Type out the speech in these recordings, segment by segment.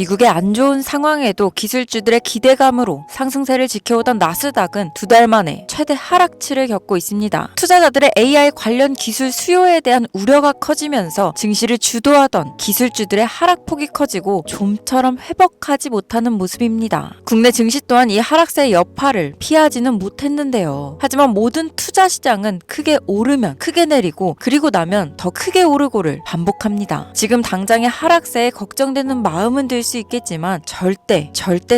미국의 안 좋은 상황에도 기술주들의 기대감으로 상승세를 지켜오던 나스닥은 2달 만에 최대 하락치를 겪고 있습니다. 투자자들의 AI 관련 기술 수요에 대한 우려가 커지면서 증시를 주도하던 기술주들의 하락폭이 커지고 좀처럼 회복하지 못하는 모습입니다. 국내 증시 또한 이 하락세의 여파를 피하지는 못했는데요. 하지만 모든 투자 시장은 크게 오르면 크게 내리고 그리고 나면 더 크게 오르고를 반복합니다. 지금 당장의 하락세에 걱정되는 마음은 들 수 있겠지만 절대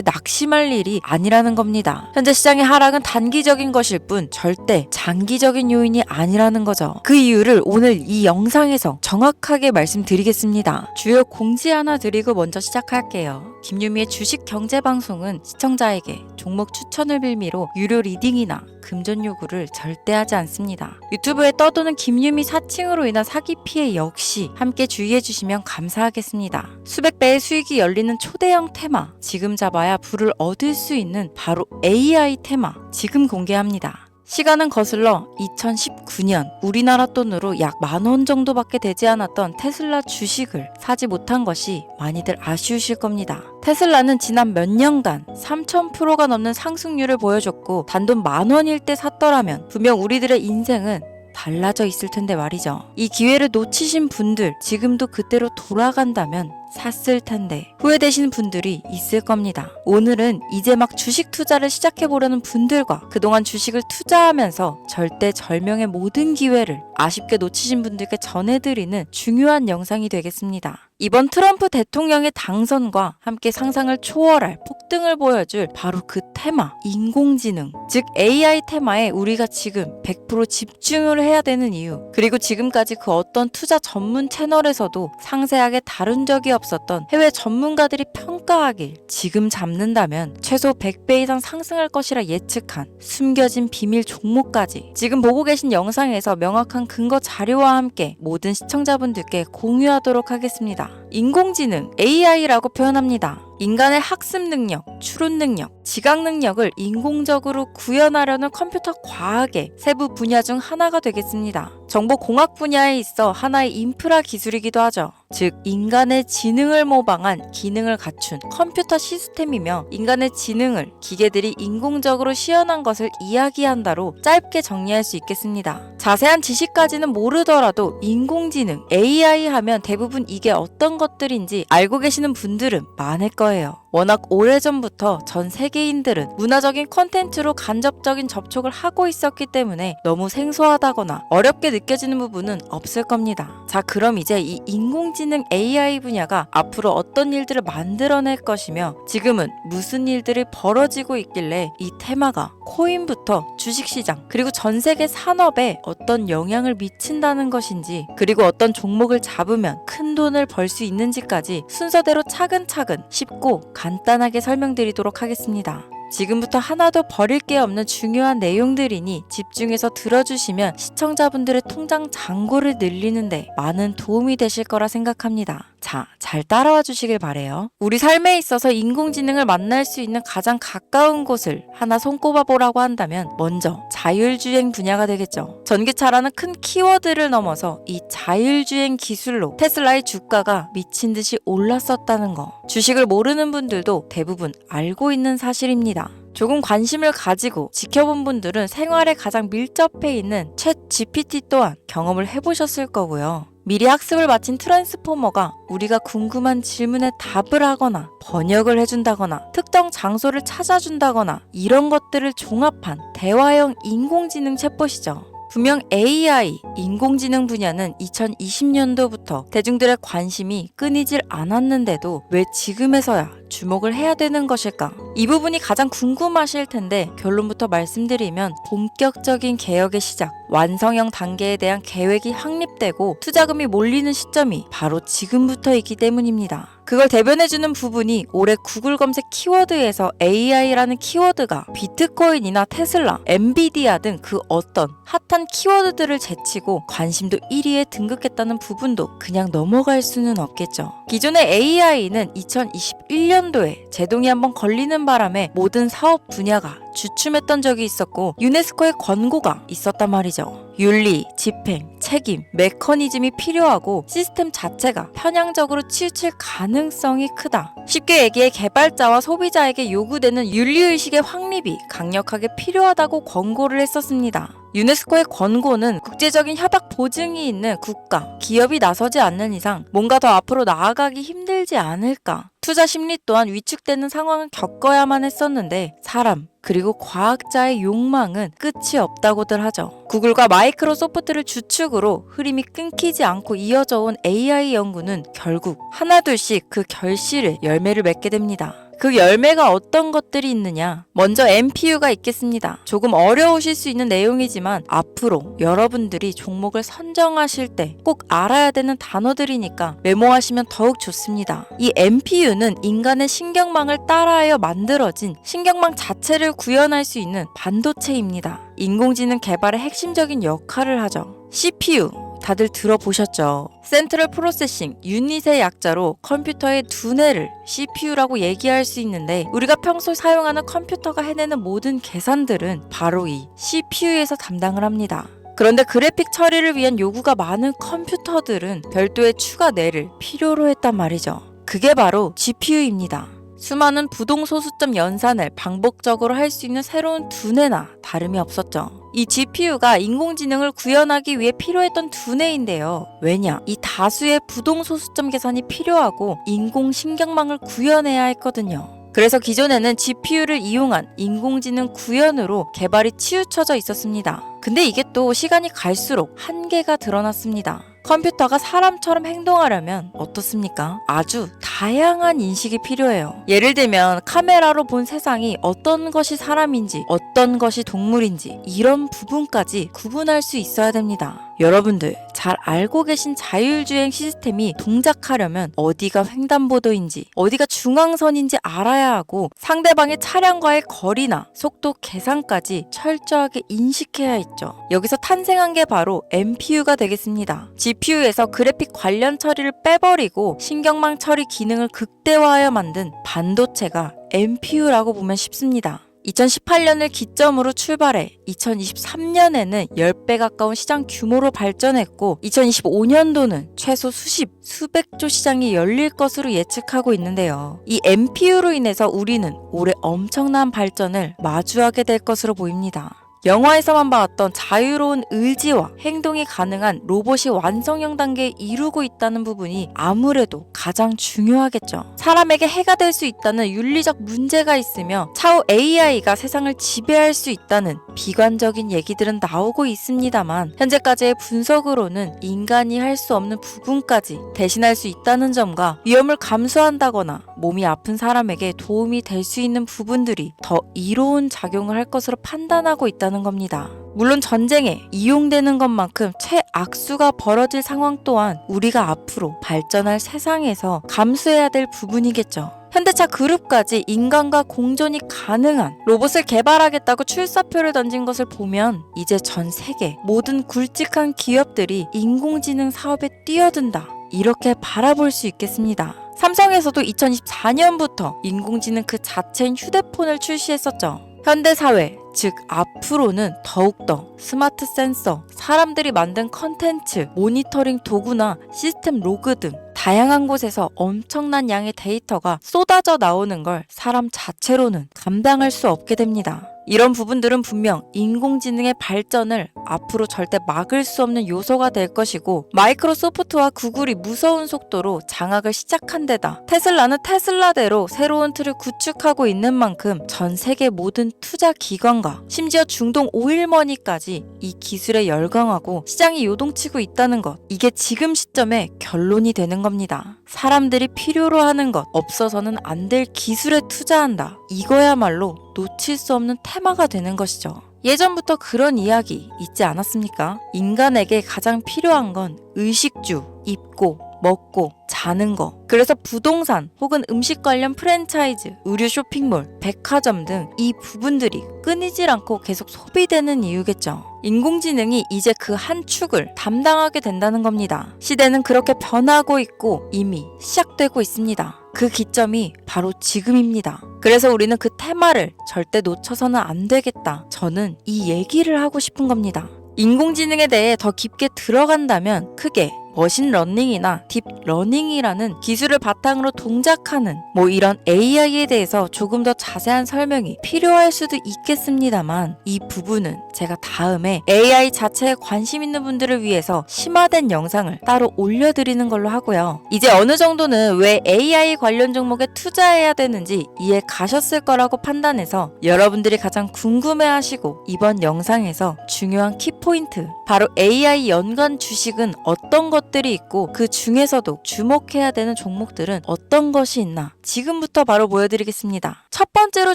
낙심할 일이 아니라는 겁니다. 현재 시장의 하락은 단기적인 것일 뿐 절대 장기적인 요인이 아니라는 거죠. 그 이유를 오늘 이 영상에서 정확하게 말씀드리겠습니다. 주요 공지 하나 드리고 먼저 시작할게요. 김유미의 주식 경제 방송은 시청자에게 종목 추천을 빌미로 유료 리딩이나 금전 요구를 절대 하지 않습니다. 유튜브에 떠도는 김유미 사칭으로 인한 사기 피해 역시 함께 주의해 주시면 감사하겠습니다. 수백 배의 수익이 열리는 초대형 테마, 지금 잡아야 부를 얻을 수 있는 바로 AI 테마 지금 공개합니다. 시간은 거슬러 2019년 우리나라 돈으로 약 10,000원 정도밖에 되지 않았던 테슬라 주식을 사지 못한 것이 많이들 아쉬우실 겁니다. 테슬라는 지난 몇 년간 3000%가 넘는 상승률을 보여줬고 단돈 10,000원일 때 샀더라면 분명 우리들의 인생은 달라져 있을 텐데 말이죠. 이 기회를 놓치신 분들 지금도 그때로 돌아간다면 샀을 텐데 후회되시는 분들이 있을 겁니다. 오늘은 이제 막 주식 투자를 시작해보려는 분들과 그동안 주식을 투자하면서 절대절명의 모든 기회를 아쉽게 놓치신 분들께 전해드리는 중요한 영상이 되겠습니다. 이번 트럼프 대통령의 당선과 함께 상상을 초월할 폭등을 보여줄 바로 그 테마, 인공지능, 즉 AI 테마에 우리가 지금 100% 집중을 해야 되는 이유, 그리고 지금까지 그 어떤 투자 전문 채널에서도 상세하게 다룬 적이 없었던 해외 전문가들이 평가하길 지금 잡는다면 최소 100배 이상 상승할 것이라 예측한 숨겨진 비밀 종목까지 지금 보고 계신 영상에서 명확한 근거 자료와 함께 모든 시청자분들께 공유하도록 하겠습니다. 인공지능, AI라고 표현합니다. 인간의 학습 능력, 추론 능력, 지각 능력을 인공적으로 구현하려는 컴퓨터 과학의 세부 분야 중 하나가 되겠습니다. 정보공학 분야에 있어 하나의 인프라 기술이기도 하죠. 즉 인간의 지능을 모방한 기능을 갖춘 컴퓨터 시스템이며 인간의 지능을 기계들이 인공적으로 시연한 것을 이야기한다로 짧게 정리할 수 있겠습니다. 자세한 지식까지는 모르더라도 인공지능, AI 하면 대부분 이게 어떤 것들인지 알고 계시는 분들은 많을 거예요. 워낙 오래전부터 전 세계인들은 문화적인 콘텐츠로 간접적인 접촉을 하고 있었기 때문에 너무 생소하다거나 어렵게 느껴지는 부분은 없을 겁니다. 자, 그럼 이제 이 인공지능 AI 분야가 앞으로 어떤 일들을 만들어낼 것이며 지금은 무슨 일들이 벌어지고 있길래 이 테마가 코인부터 주식시장 그리고 전 세계 산업에 어떤 영향을 미친다는 것인지 그리고 어떤 종목을 잡으면 큰 돈을 벌 수 있는지까지 순서대로 차근차근 쉽고 간단하게 설명드리도록 하겠습니다. 지금부터 하나도 버릴 게 없는 중요한 내용들이니 집중해서 들어주시면 시청자분들의 통장 잔고를 늘리는데 많은 도움이 되실 거라 생각합니다. 자, 잘 따라와 주시길 바래요. 우리 삶에 있어서 인공지능을 만날 수 있는 가장 가까운 곳을 하나 손꼽아 보라고 한다면 먼저 자율주행 분야가 되겠죠. 전기차라는 큰 키워드를 넘어서 이 자율주행 기술로 테슬라의 주가가 미친 듯이 올랐었다는 거. 주식을 모르는 분들도 대부분 알고 있는 사실입니다. 조금 관심을 가지고 지켜본 분들은 생활에 가장 밀접해 있는 챗 GPT 또한 경험을 해보셨을 거고요. 미리 학습을 마친 트랜스포머가 우리가 궁금한 질문에 답을 하거나 번역을 해준다거나 특정 장소를 찾아준다거나 이런 것들을 종합한 대화형 인공지능 챗봇이죠. 분명 AI, 인공지능 분야는 2020년도부터 대중들의 관심이 끊이질 않았는데도 왜 지금에서야 주목을 해야 되는 것일까? 이 부분이 가장 궁금하실 텐데 결론부터 말씀드리면 본격적인 개혁의 시작, 완성형 단계에 대한 계획이 확립되고 투자금이 몰리는 시점이 바로 지금부터이기 때문입니다. 그걸 대변해주는 부분이 올해 구글 검색 키워드에서 AI라는 키워드가 비트코인이나 테슬라, 엔비디아 등 그 어떤 핫한 키워드들을 제치고 관심도 1위에 등극했다는 부분도 그냥 넘어갈 수는 없겠죠. 기존의 AI는 2021년도에 제동이 한번 걸리는 바람에 모든 사업 분야가 주춤했던 적이 있었고 유네스코의 권고가 있었단 말이죠. 윤리, 집행, 책임, 메커니즘이 필요하고 시스템 자체가 편향적으로 치우칠 가능성이 크다. 쉽게 얘기해 개발자와 소비자에게 요구되는 윤리의식의 확립이 강력하게 필요하다고 권고를 했었습니다. 유네스코의 권고는 국제적인 협약 보증이 있는 국가, 기업이 나서지 않는 이상 뭔가 더 앞으로 나아가기 힘들지 않을까. 투자 심리 또한 위축되는 상황을 겪어야만 했었는데 사람, 그리고 과학자의 욕망은 끝이 없다고들 하죠. 구글과 마이크로소프트를 주축으로 흐름이 끊기지 않고 이어져 온 AI 연구는 결국 하나둘씩 그 결실을 열매를 맺게 됩니다. 그 열매가 어떤 것들이 있느냐? 먼저 MPU가 있겠습니다. 조금 어려우실 수 있는 내용이지만 앞으로 여러분들이 종목을 선정하실 때 꼭 알아야 되는 단어들이니까 메모하시면 더욱 좋습니다. 이 MPU는 인간의 신경망을 따라하여 만들어진 신경망 자체를 구현할 수 있는 반도체입니다. 인공지능 개발의 핵심적인 역할을 하죠. CPU 다들 들어보셨죠? 센트럴 프로세싱 유닛의 약자로 컴퓨터의 두뇌를 CPU라고 얘기할 수 있는데 우리가 평소 사용하는 컴퓨터가 해내는 모든 계산들은 바로 이 CPU에서 담당을 합니다. 그런데 그래픽 처리를 위한 요구가 많은 컴퓨터들은 별도의 추가 뇌를 필요로 했단 말이죠. 그게 바로 GPU입니다. 수많은 부동소수점 연산을 반복적으로 할 수 있는 새로운 두뇌나 다름이 없었죠. 이 GPU가 인공지능을 구현하기 위해 필요했던 두뇌인데요. 왜냐? 이 다수의 부동소수점 계산이 필요하고 인공신경망을 구현해야 했거든요. 그래서 기존에는 GPU를 이용한 인공지능 구현으로 개발이 치우쳐져 있었습니다. 근데 이게 또 시간이 갈수록 한계가 드러났습니다. 컴퓨터가 사람처럼 행동하려면 어떻습니까? 아주 다양한 인식이 필요해요. 예를 들면 카메라로 본 세상이 어떤 것이 사람인지 어떤 것이 동물인지 이런 부분까지 구분할 수 있어야 됩니다. 여러분들 잘 알고 계신 자율주행 시스템이 동작하려면 어디가 횡단보도인지 어디가 중앙선인지 알아야 하고 상대방의 차량과의 거리나 속도 계산까지 철저하게 인식해야 했죠. 여기서 탄생한 게 바로 MPU가 되겠습니다. GPU에서 그래픽 관련 처리를 빼버리고 신경망 처리 기능을 극대화하여 만든 반도체가 MPU라고 보면 쉽습니다. 2018년을 기점으로 출발해 2023년에는 10배 가까운 시장 규모로 발전했고 2025년도는 최소 수백조 시장이 열릴 것으로 예측하고 있는데요. 이 MPU로 인해서 우리는 올해 엄청난 발전을 마주하게 될 것으로 보입니다. 영화에서만 봤던 자유로운 의지와 행동이 가능한 로봇이 완성형 단계에 이루고 있다는 부분이 아무래도 가장 중요하겠죠. 사람에게 해가 될 수 있다는 윤리적 문제가 있으며 차후 AI가 세상을 지배할 수 있다는 비관적인 얘기들은 나오고 있습니다만 현재까지의 분석으로는 인간이 할 수 없는 부분까지 대신할 수 있다는 점과 위험을 감수한다거나 몸이 아픈 사람에게 도움이 될 수 있는 부분들이 더 이로운 작용을 할 것으로 판단하고 있다는 겁니다. 물론 전쟁에 이용되는 것만큼 최악수가 벌어질 상황 또한 우리가 앞으로 발전할 세상에서 감수해야 될 부분이겠죠. 현대차 그룹까지 인간과 공존이 가능한 로봇을 개발하겠다고 출사표를 던진 것을 보면 이제 전 세계 모든 굵직한 기업들이 인공지능 사업에 뛰어든다. 이렇게 바라볼 수 있겠습니다. 삼성에서도 2024년부터 인공지능 그 자체인 휴대폰을 출시했었죠. 현대사회, 즉 앞으로는 더욱더 스마트 센서, 사람들이 만든 컨텐츠, 모니터링 도구나 시스템 로그 등 다양한 곳에서 엄청난 양의 데이터가 쏟아져 나오는 걸 사람 자체로는 감당할 수 없게 됩니다. 이런 부분들은 분명 인공지능의 발전을 앞으로 절대 막을 수 없는 요소가 될 것이고 마이크로소프트와 구글이 무서운 속도로 장악을 시작한 데다 테슬라는 테슬라대로 새로운 틀을 구축하고 있는 만큼 전 세계 모든 투자 기관과 심지어 중동 오일머니까지 이 기술에 열광하고 시장이 요동치고 있다는 것, 이게 지금 시점에 결론이 되는 겁니다. 사람들이 필요로 하는 것, 없어서는 안 될 기술에 투자한다. 이거야말로 놓칠 수 없는 테마가 되는 것이죠. 예전부터 그런 이야기 있지 않았습니까? 인간에게 가장 필요한 건 의식주, 입고, 먹고, 자는 거. 그래서 부동산 혹은 음식 관련 프랜차이즈, 의류 쇼핑몰, 백화점 등 이 부분들이 끊이질 않고 계속 소비되는 이유겠죠. 인공지능이 이제 그 한 축을 담당하게 된다는 겁니다. 시대는 그렇게 변하고 있고 이미 시작되고 있습니다. 그 기점이 바로 지금입니다. 그래서 우리는 그 테마를 절대 놓쳐서는 안 되겠다. 저는 이 얘기를 하고 싶은 겁니다. 인공지능에 대해 더 깊게 들어간다면 크게 머신러닝이나 딥러닝이라는 기술을 바탕으로 동작하는 이런 AI에 대해서 조금 더 자세한 설명이 필요할 수도 있겠습니다만 이 부분은 제가 다음에 AI 자체에 관심 있는 분들을 위해서 심화된 영상을 따로 올려드리는 걸로 하고요. 이제 어느 정도는 왜 AI 관련 종목에 투자해야 되는지 이해 가셨을 거라고 판단해서 여러분들이 가장 궁금해하시고 이번 영상에서 중요한 키포인트 바로 AI 연관 주식은 어떤 것들이 있고 그 중에서도 주목해야 되는 종목들은 어떤 것이 있나 지금부터 바로 보여드리겠습니다. 첫 번째로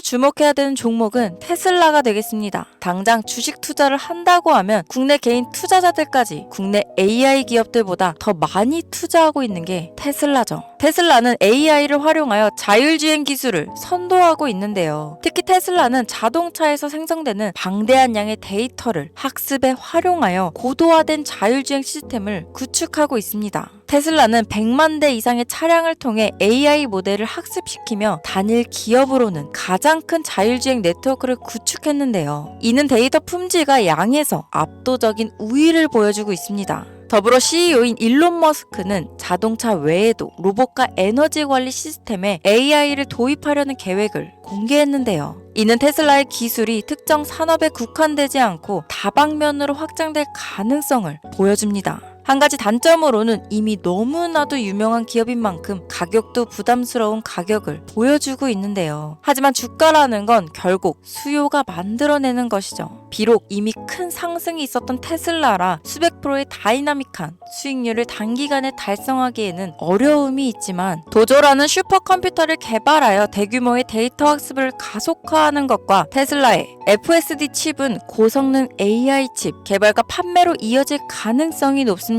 주목해야 되는 종목은 테슬라가 되겠습니다. 당장 주식 투자를 한다고 하면 국내 개인 투자자들까지 국내 AI 기업들보다 더 많이 투자하고 있는 게 테슬라죠. 테슬라는 AI를 활용하여 자율주행 기술을 선도하고 있는데요. 특히 테슬라는 자동차에서 생성되는 방대한 양의 데이터를 학습에 활용하여 고도화된 자율주행 시스템을 구축하고 있습니다. 테슬라는 100만 대 이상의 차량을 통해 AI 모델을 학습시키며 단일 기업으로는 가장 큰 자율주행 네트워크를 구축했는데요. 이는 데이터 품질과 양에서 압도적인 우위를 보여주고 있습니다. 더불어 CEO인 일론 머스크는 자동차 외에도 로봇과 에너지 관리 시스템에 AI를 도입하려는 계획을 공개했는데요. 이는 테슬라의 기술이 특정 산업에 국한되지 않고 다방면으로 확장될 가능성을 보여줍니다. 한 가지 단점으로는 이미 너무나도 유명한 기업인 만큼 가격도 부담스러운 가격을 보여주고 있는데요. 하지만 주가라는 건 결국 수요가 만들어내는 것이죠. 비록 이미 큰 상승이 있었던 테슬라라 수백 프로의 다이나믹한 수익률을 단기간에 달성하기에는 어려움이 있지만 도조라는 슈퍼컴퓨터를 개발하여 대규모의 데이터 학습을 가속화하는 것과 테슬라의 FSD 칩은 고성능 AI 칩 개발과 판매로 이어질 가능성이 높습니다.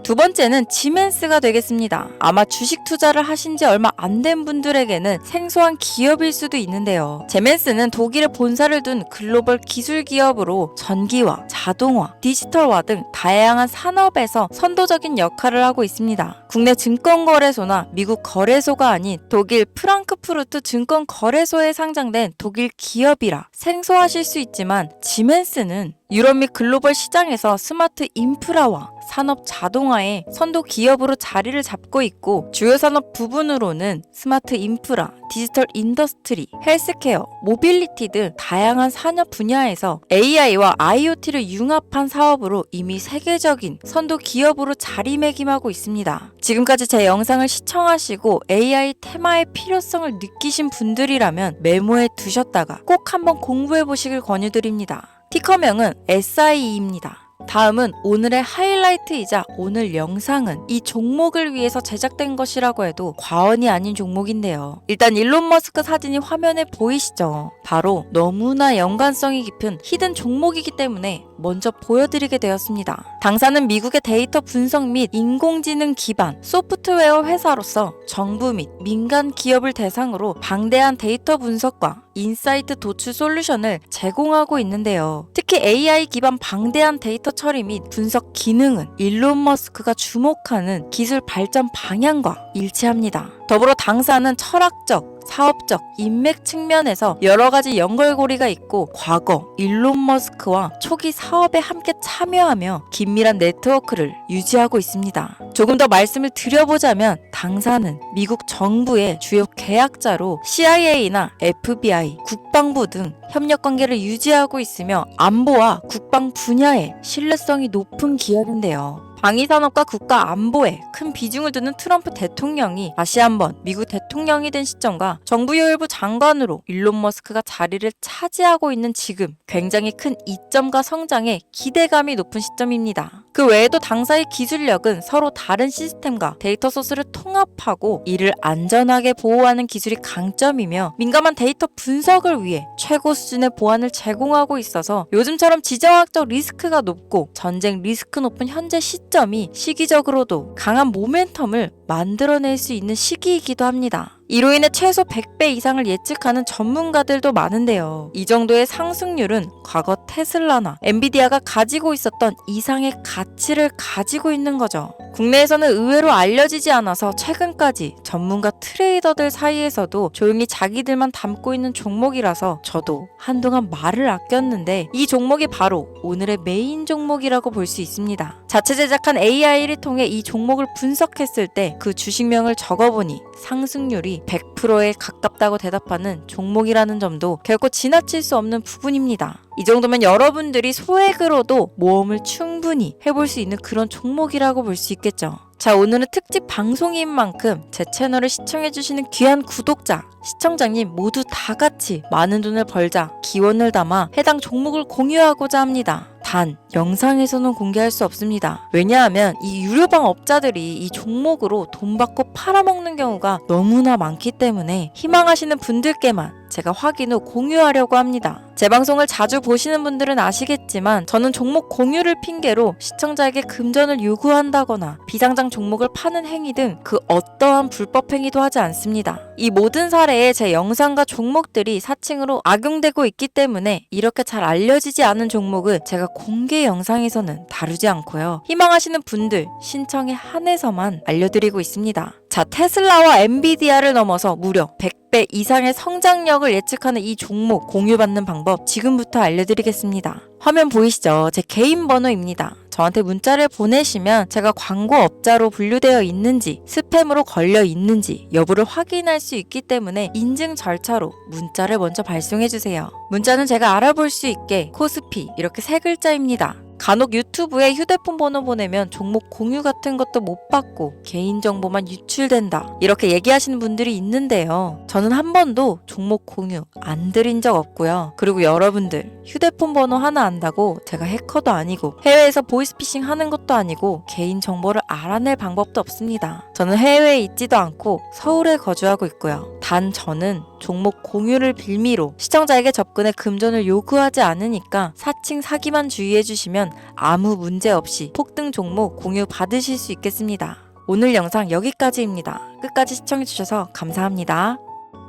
두 번째는 지멘스가 되겠습니다. 아마 주식 투자를 하신 지 얼마 안 된 분들에게는 생소한 기업일 수도 있는데요. 지멘스는 독일에 본사를 둔 글로벌 기술 기업으로 전기화, 자동화, 디지털화 등 다양한 산업에서 선도적인 역할을 하고 있습니다. 국내 증권거래소나 미국 거래소가 아닌 독일 프랑크푸르트 증권거래소에 상장된 독일 기업이라 생소하실 수 있지만 지멘스는 유럽 및 글로벌 시장에서 스마트 인프라와 산업 자동화의 선도 기업으로 자리를 잡고 있고 주요 산업 부분으로는 스마트 인프라, 디지털 인더스트리, 헬스케어, 모빌리티 등 다양한 산업 분야에서 AI와 IoT를 융합한 사업으로 이미 세계적인 선도 기업으로 자리매김하고 있습니다. 지금까지 제 영상을 시청하시고 AI 테마의 필요성을 느끼신 분들이라면 메모해 두셨다가 꼭 한번 공부해 보시길 권유드립니다. 티커명은 SIE입니다. 다음은 오늘의 하이라이트이자 오늘 영상은 이 종목을 위해서 제작된 것이라고 해도 과언이 아닌 종목인데요. 일단 일론 머스크 사진이 화면에 보이시죠? 바로 너무나 연관성이 깊은 히든 종목이기 때문에 먼저 보여드리게 되었습니다. 당사는 미국의 데이터 분석 및 인공지능 기반 소프트웨어 회사로서 정부 및 민간 기업을 대상으로 방대한 데이터 분석과 인사이트 도출 솔루션을 제공하고 있는데요. 특히 AI 기반 방대한 데이터 처리 및 분석 기능은 일론 머스크가 주목하는 기술 발전 방향과 일치합니다. 더불어 당사는 철학적, 사업적, 인맥 측면에서 여러 가지 연결고리가 있고 과거 일론 머스크와 초기 사업에 함께 참여하며 긴밀한 네트워크를 유지하고 있습니다. 조금 더 말씀을 드려보자면 당사는 미국 정부의 주요 계약자로 CIA나 FBI, 국방부 등 협력 관계를 유지하고 있으며 안보와 국방 분야에 신뢰성이 높은 기업인데요. 방위산업과 국가 안보에 큰 비중을 두는 트럼프 대통령이 다시 한번 미국 대통령이 된 시점과 정부요일부 장관으로 일론 머스크가 자리를 차지하고 있는 지금 굉장히 큰 이점과 성장에 기대감이 높은 시점입니다. 그 외에도 당사의 기술력은 서로 다른 시스템과 데이터 소스를 통합하고 이를 안전하게 보호하는 기술이 강점이며 민감한 데이터 분석을 위해 최고 수준의 보안을 제공하고 있어서 요즘처럼 지정학적 리스크가 높고 전쟁 리스크 높은 현재 시점이 시기적으로도 강한 모멘텀을 만들어낼 수 있는 시기이기도 합니다. 이로 인해 최소 100배 이상을 예측하는 전문가들도 많은데요. 이 정도의 상승률은 과거 테슬라나 엔비디아가 가지고 있었던 이상의 가치를 가지고 있는 거죠. 국내에서는 의외로 알려지지 않아서 최근까지 전문가 트레이더들 사이에서도 조용히 자기들만 담고 있는 종목이라서 저도 한동안 말을 아꼈는데 이 종목이 바로 오늘의 메인 종목이라고 볼 수 있습니다. 자체 제작한 AI를 통해 이 종목을 분석했을 때 그 주식명을 적어보니 상승률이 100%에 가깝다고 대답하는 종목이라는 점도 결코 지나칠 수 없는 부분입니다. 이 정도면 여러분들이 소액으로도 모험을 충분히 해볼 수 있는 그런 종목이라고 볼 수 있겠죠. 자, 오늘은 특집 방송인 만큼 제 채널을 시청해주시는 귀한 구독자, 시청자님 모두 다 같이 많은 돈을 벌자 기원을 담아 해당 종목을 공유하고자 합니다. 단, 영상에서는 공개할 수 없습니다. 왜냐하면 이 유료방 업자들이 이 종목으로 돈 받고 팔아먹는 경우가 너무나 많기 때문에 희망하시는 분들께만 제가 확인 후 공유하려고 합니다. 제 방송을 자주 보시는 분들은 아시겠지만 저는 종목 공유를 핑계로 시청자에게 금전을 요구한다거나 비상장 종목을 파는 행위 등 그 어떠한 불법 행위도 하지 않습니다. 이 모든 사례에 제 영상과 종목들이 사칭으로 악용되고 있기 때문에 이렇게 잘 알려지지 않은 종목은 제가 공개 영상에서는 다루지 않고요. 희망하시는 분들 신청에 한해서만 알려드리고 있습니다. 자, 테슬라와 엔비디아를 넘어서 무려 100배 이상의 성장력을 예측하는 이 종목 공유받는 방법 지금부터 알려드리겠습니다. 화면 보이시죠? 제 개인 번호입니다. 저한테 문자를 보내시면 제가 광고업자로 분류되어 있는지 스팸으로 걸려 있는지 여부를 확인할 수 있기 때문에 인증 절차로 문자를 먼저 발송해주세요. 문자는 제가 알아볼 수 있게 코스피 이렇게 세 글자입니다. 간혹 유튜브에 휴대폰 번호 보내면 종목 공유 같은 것도 못 받고 개인정보만 유출된다 이렇게 얘기하시는 분들이 있는데요. 저는 한 번도 종목 공유 안 드린 적 없고요. 그리고 여러분들 휴대폰 번호 하나 안다고 제가 해커도 아니고 해외에서 보이스피싱 하는 것도 아니고 개인정보를 알아낼 방법도 없습니다. 저는 해외에 있지도 않고 서울에 거주하고 있고요. 단 저는 종목 공유를 빌미로 시청자에게 접근해 금전을 요구하지 않으니까 사칭 사기만 주의해주시면 아무 문제 없이 폭등 종목 공유 받으실 수 있겠습니다. 오늘 영상 여기까지입니다. 끝까지 시청해주셔서 감사합니다.